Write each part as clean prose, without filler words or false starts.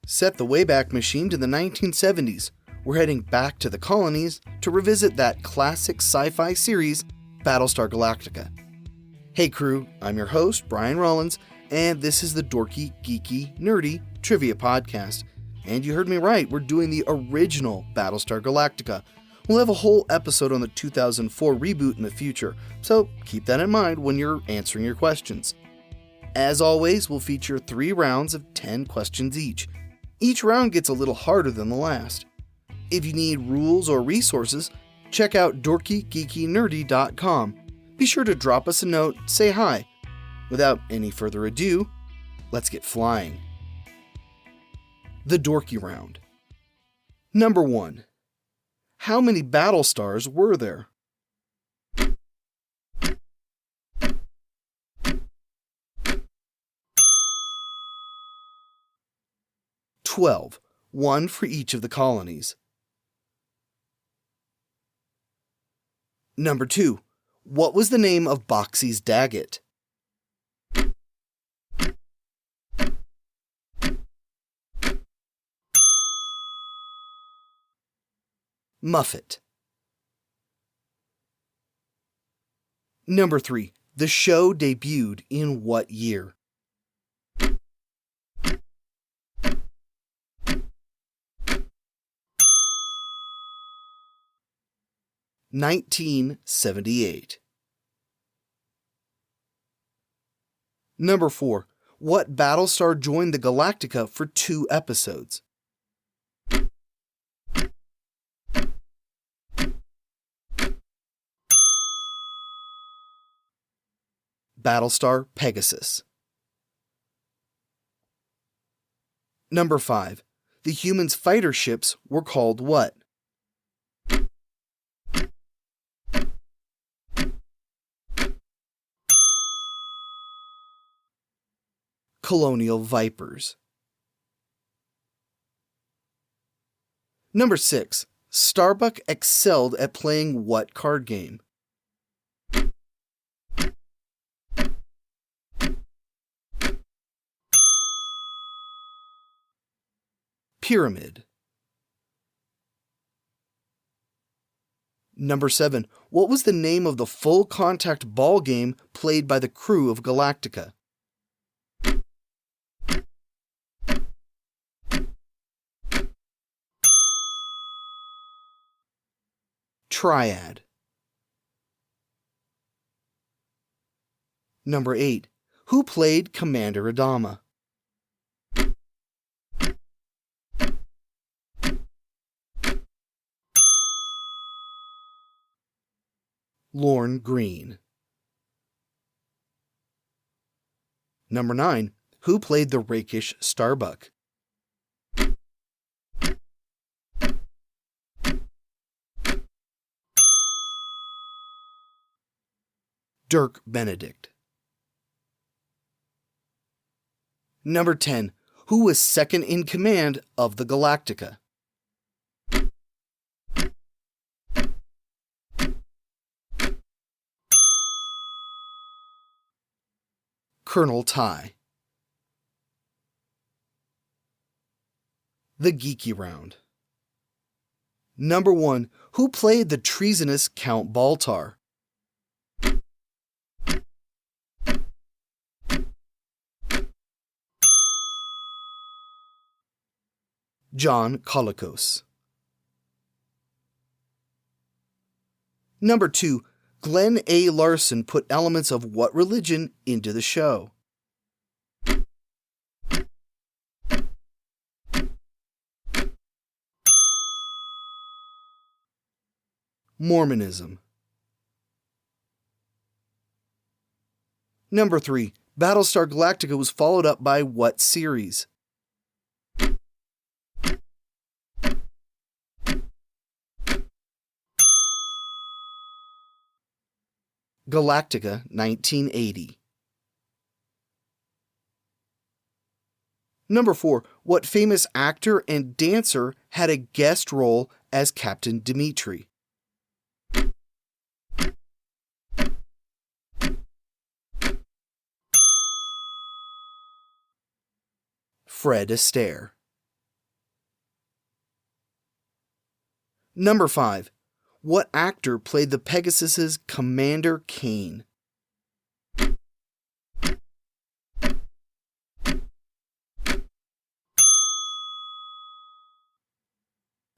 Set the Wayback Machine to the 1970s. We're heading back to the colonies to revisit that classic sci-fi series, Battlestar Galactica. Hey crew, I'm your host, Brian Rollins, and this is the Dorky, Geeky, Nerdy Trivia Podcast. And you heard me right, we're doing the original Battlestar Galactica. We'll have a whole episode on the 2004 reboot in the future, so keep that in mind when you're answering your questions. As always, we'll feature 3 rounds of 10 questions each. Each round gets a little harder than the last. If you need rules or resources, check out dorkygeekynerdy.com. Be sure to drop us a note, say hi. Without any further ado, let's get flying. The Dorky Round. Number 1. How many Battlestars were there? $12, 1 for each of the colonies. Number 2. What was the name of Boxy's Daggett? Muffet. Number 3. The show debuted in what year? (1978). Number 4. What Battlestar joined the Galactica for 2 episodes? Battlestar Pegasus. Number 5. The humans' fighter ships were called what? Colonial Vipers. Number 6. Starbuck excelled at playing what card game? Pyramid. Number 7. What was the name of the full contact ball game played by the crew of Galactica? Triad. Number 8. Who played Commander Adama? Lorne Greene. Number 9. Who played the rakish Starbuck? Dirk Benedict. Number 10. Who was second in command of the Galactica? Colonel Ty. The Geeky Round. Number 1. Who played the treasonous Count Baltar? John Colicos. Number 2. Glen A. Larson put elements of what religion into the show? Mormonism. Number 3. Battlestar Galactica was followed up by what series? Galactica 1980. Number 4. What famous actor and dancer had a guest role as Captain Dimitri? Fred Astaire. Number 5. What actor played the Pegasus's Commander Kane?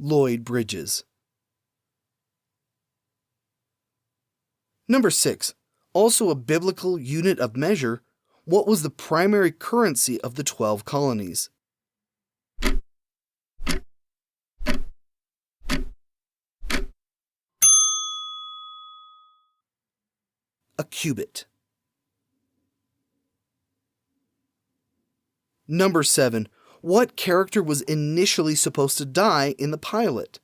Lloyd Bridges. Number 6. Also a biblical unit of measure, what was the primary currency of the 12 colonies? A cubit. Number 7. What character was initially supposed to die in the pilot?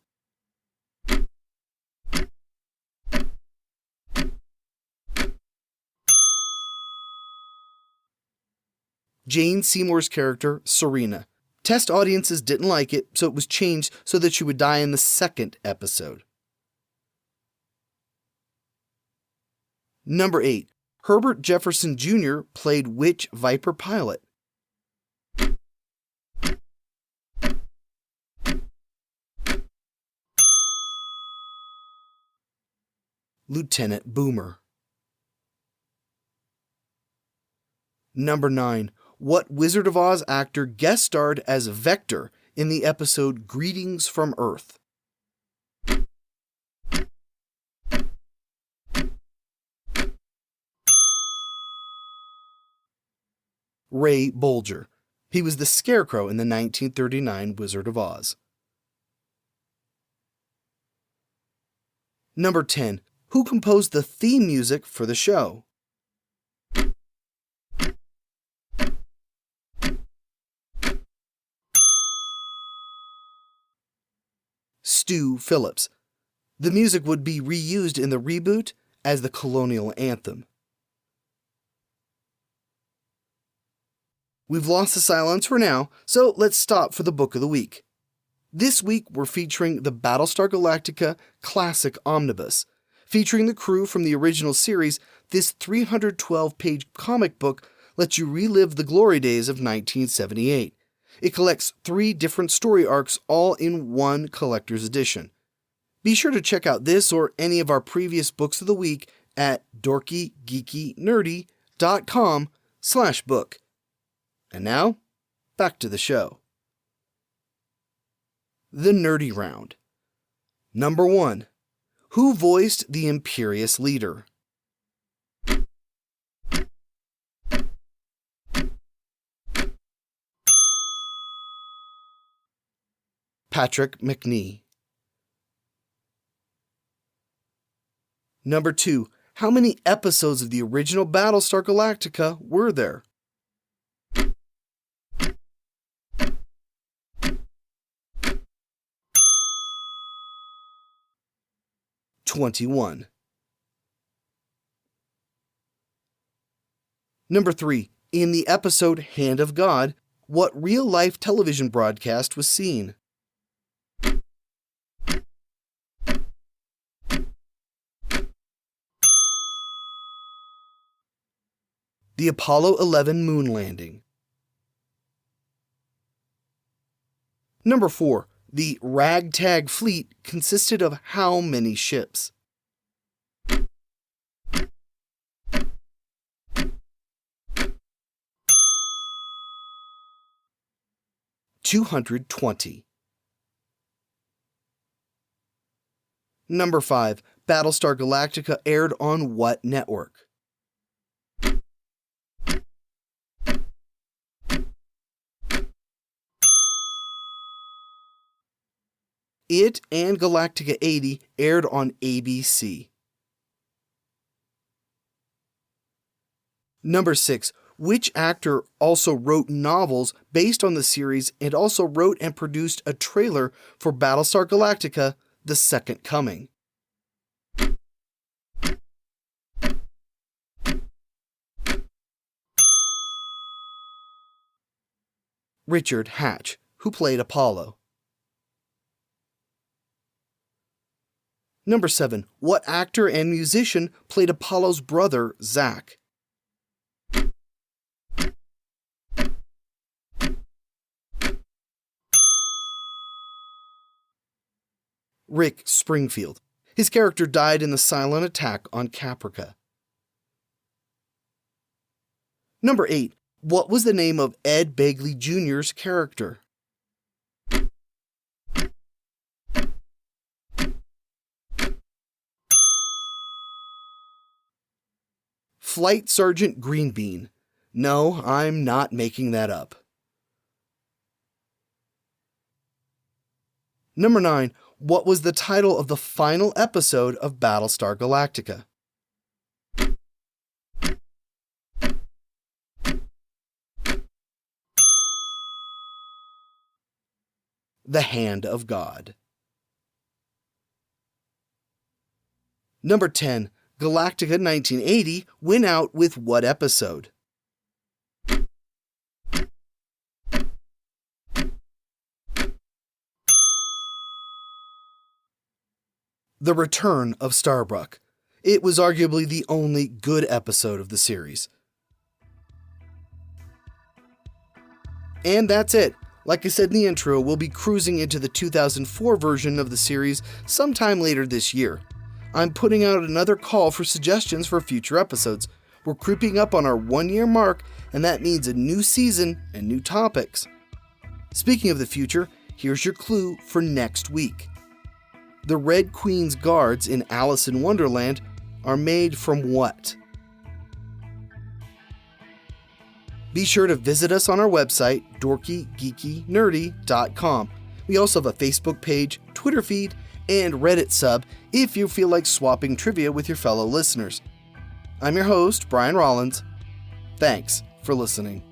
Jane Seymour's character, Serena. Test audiences didn't like it, so it was changed so that she would die in the second episode. Number 8. Herbert Jefferson Jr. played which Viper pilot? Lieutenant Boomer. Number 9. What Wizard of Oz actor guest starred as Vector in the episode Greetings from Earth? Ray Bolger. He was the Scarecrow in the 1939 Wizard of Oz. Number 10. Who composed the theme music for the show? Stu Phillips. The music would be reused in the reboot as the colonial anthem. We've lost the Cylons for now, so let's stop for the book of the week. This week we're featuring the Battlestar Galactica Classic Omnibus. Featuring the crew from the original series, this 312-page comic book lets you relive the glory days of 1978. It collects 3 different story arcs all in one collector's edition. Be sure to check out this or any of our previous books of the week at dorkygeekynerdy.com/book. And now, back to the show. The Nerdy Round. Number 1. Who voiced the Imperious Leader? Patrick McNee. Number 2. How many episodes of the original Battlestar Galactica were there? "21. Number 3. In the episode Hand of God, what real-life television broadcast was seen? The Apollo 11 moon landing. Number 4. The ragtag fleet consisted of how many ships? "220. Number 5. Battlestar Galactica aired on what network? It and Galactica 80 aired on ABC. Number 6. Which actor also wrote novels based on the series and also wrote and produced a trailer for Battlestar Galactica: The Second Coming? Richard Hatch, who played Apollo. Number 7. What actor and musician played Apollo's brother, Zach? Rick Springfield. His character died in the Cylon attack on Caprica. Number 8. What was the name of Ed Begley Jr.'s character? Flight Sergeant Greenbean. No, I'm not making that up. Number 9. What was the title of the final episode of Battlestar Galactica? The Hand of God. Number 10. Galactica 1980 went out with what episode? The Return of Starbuck. It was arguably the only good episode of the series. And that's it. Like I said in the intro, we'll be cruising into the 2004 version of the series sometime later this year. I'm putting out another call for suggestions for future episodes. We're creeping up on our 1-year mark, and that means a new season and new topics. Speaking of the future, here's your clue for next week. The Red Queen's guards in Alice in Wonderland are made from what? Be sure to visit us on our website, dorkygeekynerdy.com. We also have a Facebook page, Twitter feed, and Reddit sub if you feel like swapping trivia with your fellow listeners. I'm your host, Brian Rollins. Thanks for listening.